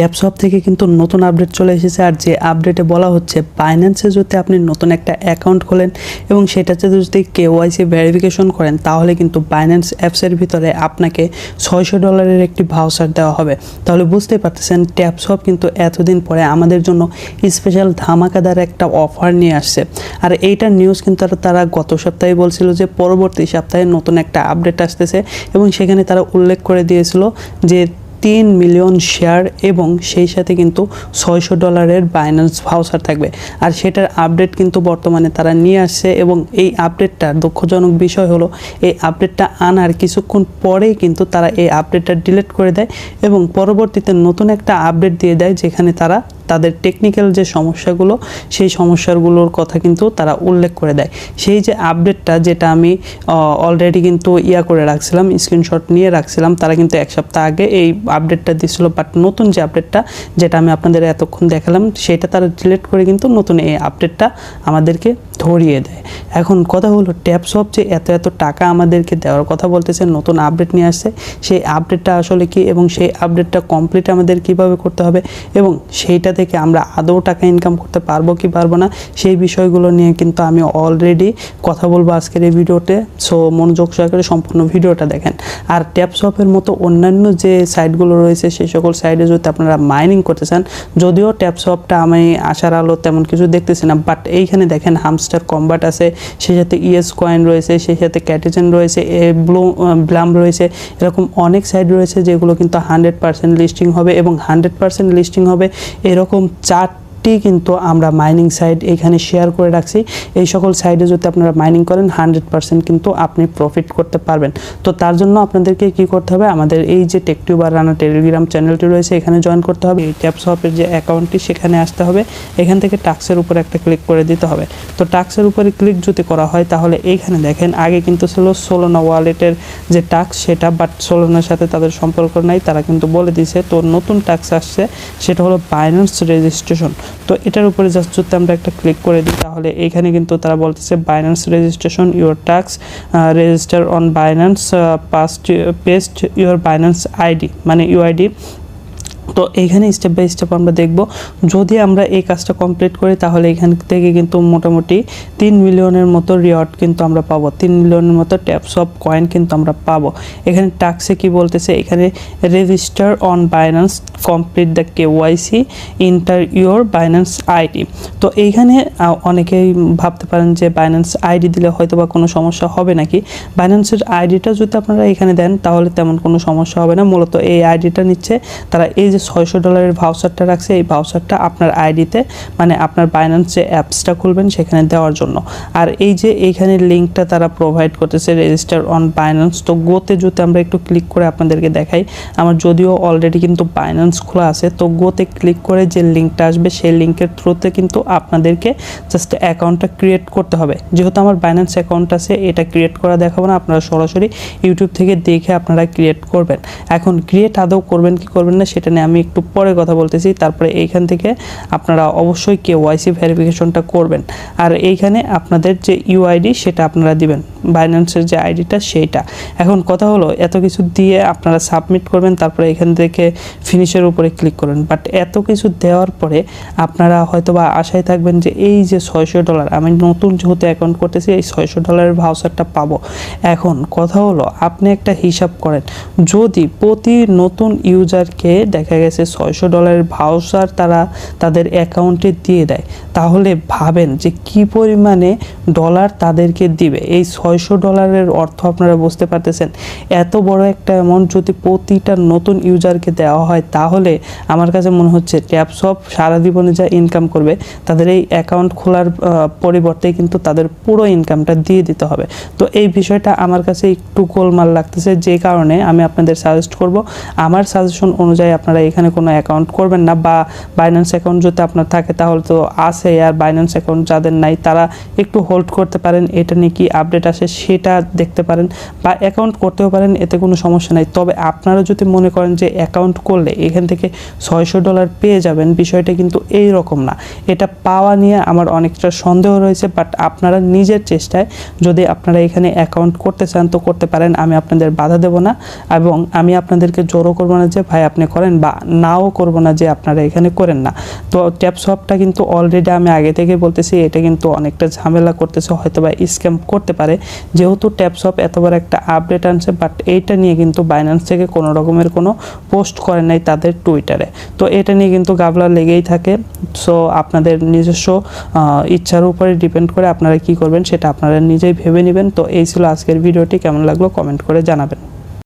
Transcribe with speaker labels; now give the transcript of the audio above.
Speaker 1: ট্যাপসপ থেকে কিন্তু নতুন আপডেট চলে এসেছে। আর যে আপডেটে বলা হচ্ছে বাইন্যান্সে যদি আপনি নতুন একটা অ্যাকাউন্ট খোলেন এবং সেটাতে যদি কেওয়াইসি ভেরিফিকেশন করেন তাহলে কিন্তু বাইন্যান্স অ্যাপসের ভিতরে আপনাকে $600 একটি ভাউচার দেওয়া হবে। তাহলে বুঝতেই পারতেছেন ট্যাপসপ কিন্তু এতদিন পরে আমাদের জন্য স্পেশাল ধামাকাদার একটা অফার নিয়ে আসছে। আর এইটার নিউজ কিন্তু তারা গত সপ্তাহে বলছিল যে পরবর্তী সপ্তাহে নতুন একটা আপডেট আসতেছে এবং সেখানে তারা উল্লেখ করে দিয়েছিল যে 3 মিলিয়ন শেয়ার এবং সেই সাথে কিন্তু $600 বাইন্যান্স ভাউচার থাকবে। আর সেটার আপডেট কিন্তু বর্তমানে তারা নিয়ে আসছে এবং এই আপডেটটা দুঃখজনক বিষয় হলো এই আপডেটটা আনার কিছুক্ষণ পরেই কিন্তু তারা এই আপডেটটা ডিলিট করে দেয় এবং পরবর্তীতে নতুন একটা আপডেট দিয়ে দেয় যেখানে তারা তাদের টেকনিক্যাল যে সমস্যাগুলো সেই সমস্যাগুলোর কথা কিন্তু তারা উল্লেখ করে দেয়। সেই যে আপডেটটা যেটা আমি অলরেডি কিন্তু করে রাখছিলাম, স্ক্রিনশট নিয়ে রাখছিলাম, তারা কিন্তু এক সপ্তাহ আগে এই আপডেটটা দিয়েছিল। বাট নতুন যে আপডেটটা যেটা আমি আপনাদের এতক্ষণ দেখালাম সেটা তারা ডিলিট করে কিন্তু নতুন এই আপডেটটা আমাদেরকে ধরিয়ে দেয়। এখন কথা হলো ট্যাপসপ যে এত টাকা আমাদেরকে দেওয়ার কথা বলতেছে, নতুন আপডেট নিয়ে আসছে, সেই আপডেটটা আসলে কি এবং সেই আপডেটটা কমপ্লিট আমাদের কিভাবে করতে হবে এবং সেইটা থেকে আমরা আদৌ টাকা ইনকাম করতে পারবো কি পারবো না সেই বিষয়গুলো নিয়ে কিন্তু আমি অলরেডি কথা বলবো আজকের এই ভিডিওতে। সো মনোযোগ সহকারে সম্পূর্ণ ভিডিওটা দেখেন। আর ট্যাপসপের মতো অন্যান্য যে সাইটগুলো রয়েছে সেই সকল সাইটে যদি আপনারা মাইনিং করতে চান, যদিও ট্যাপসপটা আমি আশার আলো তেমন কিছু দেখতেছি না, বাট এইখানে দেখেন হামস্টার কম্বাট আছে, সেই সাথে ইএস কয়েন রয়েছে, সেই সাথে ক্যাটিজেন রয়েছে, ব্লাম রয়েছে, এরকম অনেক সাইট রয়েছে যেগুলো কিন্তু 100% লিস্টিং হবে এবং 100% লিস্টিং হবে এরকম 4টি কিন্তু আমরা মাইনিং সাইট এখানে শেয়ার করে রাখছি। এই সকল সাইটে যদি আপনারা মাইনিং করেন 100% কিন্তু আপনি প্রফিট করতে পারবেন। তো তার জন্য আপনাদেরকে কি করতে হবে, আমাদের এই যে টেকটিউবার রানা টেলিগ্রাম চ্যানেলটি রয়েছে এখানে জয়েন করতে হবে। এই ট্যাপসপের যে অ্যাকাউন্টটি সেখানে আসতে হবে, এখান থেকে টাস্কের উপর একটা ক্লিক করে দিতে হবে। তো টাস্কের উপরে ক্লিক যদি করা হয় তাহলে এইখানে দেখেন আগে কিন্তু ছিল সোলানা ওয়ালেটের যে টাস্ক সেটা, বাট সোলানার সাথে তাদের সম্পর্ক নাই, তারা কিন্তু বলে দিয়েছে। তো নতুন টাস্ক আসছে সেটা হলো বাইন্যান্স রেজিস্ট্রেশন। তো এটার উপরে জাস্ট যদি আমরা একটা ক্লিক করে দিই তাহলে এইখানে কিন্তু তারা বলতেছে Binance registration your task register on Binance paste your Binance ID মানে ইউআইডি। তো এইখানে স্টেপ বাই স্টেপ আমরা দেখব। যদি আমরা এই কাজটা কমপ্লিট করি তাহলে এখান থেকে কিন্তু মোটামুটি 3 মিলিয়নের মতো রিওয়ার্ড কিন্তু আমরা পাবো, 3 মিলিয়নের মতো ট্যাপসপ কয়েন কিন্তু আমরা পাবো। এখানে টাস্কে কি বলতেছে, এখানে register on Binance complete the KYC inter your Binance ID. তো এইখানে অনেকেই ভাবতে পারেন যে বাইন্যান্স আইডি দিলে হয়তো বা কোনো সমস্যা হবে নাকি। বাইন্যান্সের আইডিটা যদি আপনারা এখানে দেন তাহলে তেমন কোনো সমস্যা হবে না। মূলত এই আইডিটা নিচ্ছে তারা, এই যে $600 ভাউচারটা রাখছে এই ভাউচারটা আপনার আইডিতে মানে আপনার বাইন্যান্স যে অ্যাপসটা খুলবেন সেখানে দেওয়ার জন্য। আর এই যে এইখানে লিঙ্কটা তারা প্রোভাইড করতেছে রেজিস্টার অন বাইন্যান্স। তো গোতে যদি আমরা একটু ক্লিক করে আপনাদেরকে দেখাই, আমার যদিও অলরেডি কিন্তু বাইন্যান্স খোলা আছে, তো গোতে ক্লিক করে যে লিঙ্কটা আসবে সেই লিঙ্কের থ্রুতে কিন্তু আপনাদেরকে জাস্ট অ্যাকাউন্টটা ক্রিয়েট করতে হবে। যেহেতু আমার বাইন্যান্স অ্যাকাউন্ট আছে এটা ক্রিয়েট করা দেখাবো না, আপনারা সরাসরি ইউটিউব থেকে দেখে আপনারা ক্রিয়েট করবেন। এখন ক্রিয়েট আদৌ করবেন কি করবেন না সেটা নিয়ে আমি একটু পরে কথা বলতেছি। তারপরে এইখান থেকে আপনারা অবশ্যই কেওয়াইসি ভেরিফিকেশনটা করবেন। আর এইখানে আপনাদের যে ইউআইডি সেটা আপনারা দিবেন, বাইন্যান্সের যে আইডিটা সেইটা। এখন কথা হলো এত কিছু দিয়ে আপনারা সাবমিট করবেন, তারপরে এখান থেকে ফিনিশের উপরে ক্লিক করবেন। বাট এত কিছু দেওয়ার পরে আপনারা হয়তো বা আশায় থাকবেন যে এই যে $600 আমি নতুন যেহেতু অ্যাকাউন্ট করতেছি এই $600 ভাউচারটা পাবো। এখন কথা হলো আপনি একটা হিসাব করেন, যদি প্রতি নতুন ইউজারকে দেখা গেছে $600 ভাউচার তারা তাদের অ্যাকাউন্টে দিয়ে দেয়, তাহলে ভাবেন যে কি পরিমাণে ডলার তাদেরকে দিবে। এই $600 অর্থ আপনারা বুঝতে পারতেছেন। এত বড় একটা অ্যামাউন্ট যদি প্রতিটা নতুন ইউজারকে দেওয়া হয় তাহলে আমার কাছে মনে হচ্ছে ট্যাপসপ সারা জীবনে যা ইনকাম করবে তাদের এই অ্যাকাউন্ট খোলার পরিবর্তে কিন্তু তাদের পুরো ইনকামটা দিয়ে দিতে হবে। তো এই বিষয়টা আমার কাছে একটু গোলমাল লাগতেছে, যে কারণে আমি আপনাদের সাজেস্ট করব, আমার সাজেশন অনুযায়ী আপনারা এখানে কোনো অ্যাকাউন্ট করবেন না। বা বাইন্যান্স অ্যাকাউন্ট যদি আপনার থাকে তাহলে তো আছে, আর বাইন্যান্স অ্যাকাউন্ট যাদের নাই তারা একটু হোল্ড করতে পারেন, এটা নিয়ে কি আপডেট আসে সেটা দেখতে পারেন, বা অ্যাকাউন্ট করতেও পারেন, এতে কোনো সমস্যা নাই। তবে আপনারা যদি মনে করেন যে অ্যাকাউন্ট করলে এখান থেকে $600 পেয়ে যাবেন, বিষয়টা কিন্তু এই রকম না। এটা পাওয়া নিয়ে আমার অনেকটা সন্দেহ রয়েছে, বাট আপনারা নিজের চেষ্টায় যদি আপনারা এখানে অ্যাকাউন্ট করতে চান তো করতে পারেন, আমি আপনাদের বাধা দেব না এবং আমি আপনাদেরকে জোরও করবো না যে ভাই আপনি করেন বা নাও করব না যে আপনারা এখানে করেন না। তো ট্যাপসপটা কিন্তু অলরেডি আমি আগে থেকে বলতেছি এটা কিন্তু অনেকটা ঝামেলা করতেছে, হয়তো বা স্ক্যাম করতে পারে, যেহেতু ট্যাপসপ এতবার একটা আপডেট আনছে। বাট এইটা নিয়ে কিন্তু বাইন্যান্স থেকে কোনো রকমের কোনো পোস্ট করে নাই তাদের টুইটারে। তো এটা নিয়ে কিন্তু গাবলা লেগেই থাকে। সো আপনাদের নিজস্ব ইচ্ছার উপরে ডিপেন্ড করে আপনারা কি করবেন সেটা আপনারা নিজেই ভেবে নেবেন। তো এই ছিল আজকের ভিডিওটি, কেমন লাগলো কমেন্ট করে জানাবেন।